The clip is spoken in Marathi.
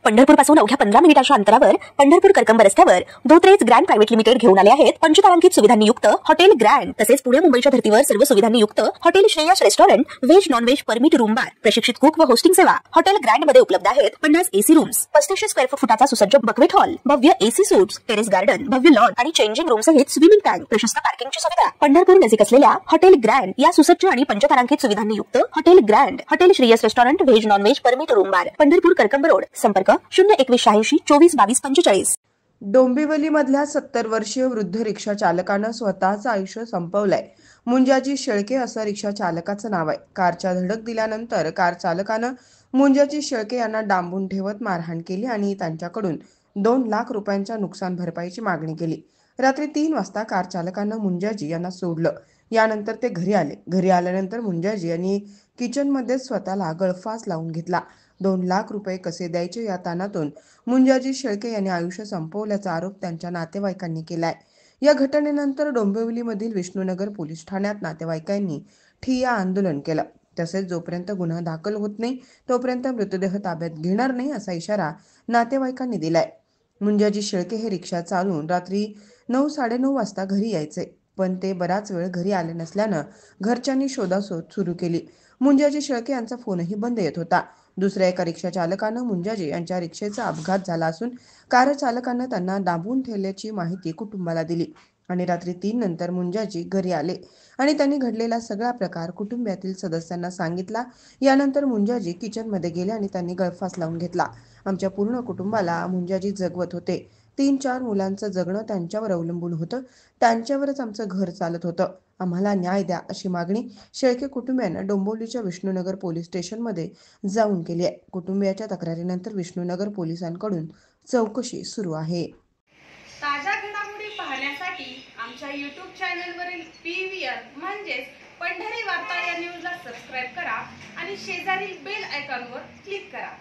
पंढरपूरपासून अवघ्या 15 मिनिटांच्या अंतरावर पंढरपूर करकंब रस्त्यावर धोत्रेज ग्रँड प्रायव्हेट लिमिटेड घेऊन आले आहेत पंचतारांकित सुविधांनी युक्त हॉटेल ग्रँड। तसेच पुणे मुंबईच्या धर्तीवर सर्व सुविधांनी युक्त hotel Shreyas restaurant, veg non veg permit room बार, प्रशिक्षित कुक व होस्टिंग सेवा। हॉटेल ग्रँड मध्ये उपलब्ध आहेत 50 एसी रूम्स, 3500 स्क्वेअर फुटाचा सुसज्ज बक्वेट हॉल, भव्य एसी सूट्स, टेरेस गार्डन, भव्य लॉन आणि चेंजिंग रूम सहित स्विमिंग टँक, प्रशस्त पार्किंगची सुविधा। पंढरपूर नजीक असलेल्या हॉटेल ग्रँड या सुसज्ज आणि पंचतारांकित सुविधांनी युक्त hotel grand, hotel Shreyas restaurant, veg non veg permit room बार, पंढरपूर करकंब रोड। संपर्क 02186 24 22 45। डोंबिवलीमधल्या 70 वर्षीय वृद्ध रिक्षा चालकानं स्वतःचं आयुष्य संपवलंय। मुंजाजी शेळके असं रिक्षा चालकाचं नाव आहे। कारच्या धडक दिल्यानंतर कार चालकानं मुंजाजी शेळके यांना डांबून ठेवत मारहाण केली आणि त्यांच्याकडून 2 लाख रुपयांच्या नुकसान भरपाईची मागणी केली। रात्री 3 वाजता कार चालकानं मुंजाजी यांना सोडलं। यानंतर ते घरी आले। घरी आल्यानंतर मुंजाजी यांनी किचनमध्ये स्वतःला गळफास लावून घेतला। 2 लाख रुपये कसे द्यायचे या ताणातून मुंजाजी शेळके यांनी आयुष्य संपवल्याचा आरोप त्यांच्या नातेवाईकांनी केलाय। या घटनेनंतर डोंबिवलीमधील विष्णुनगर पोलीस ठाण्यात नातेवाईकांनी ठिय्या आंदोलन केलं। तसेच जोपर्यंत गुन्हा दाखल होत नाही तोपर्यंत मृतदेह ताब्यात घेणार नाही असा इशारा नातेवाईकांनी दिलाय। मुंजाजी शेळके हे रिक्षा चालवून रात्री 9-9:30 वाजता घरी यायचे, पण ते बराच वेळ घरी आले नसल्यानं घरच्यांनी शोधाशोध सुरू केली। मुंजाजी शेळके यांचा फोनही बंद येत होता। दुसऱ्या एका रिक्षा चालकानं मुंजाजी यांच्या रिक्षेचा अपघात झाला असून कार चालकानं त्यांना दाबून ठेवल्याची माहिती कुटुंबाला दिली आणि रात्री 3 नंतर मुंजाजी घरी आले आणि त्यांनी घडलेला सगळा प्रकार कुटुंबातील सदस्यांना सांगितला। यानंतर मुंजाजी किचनमध्ये गेले आणि त्यांनी गळफास लावून घेतला। आमच्या पूर्ण कुटुंबाला मुंजाजी जगवत होते। 3-4 मुलांचं जगणं त्यांच्यावर अवलंबून होतं। त्यांच्यावरच आमचं घर चालत होतं। आम्हाला न्याय द्या अशी मागणी शेळके कुटुंबियांना डोंबिवलीच्या विष्णुनगर पोलीस स्टेशनमध्ये जाऊन केली आहे। कुटुंबियाच्या तक्रारीनंतर विष्णुनगर पोलिसांकडून चौकशी सुरू आहे। ताज्या घडामोडी पाहण्यासाठी आमच्या YouTube चॅनलवरील PVR म्हणजेच पंढरी वार्ता या न्यूजला सबस्क्राइब करा आणि शेजारील बेल आयकॉनवर क्लिक करा।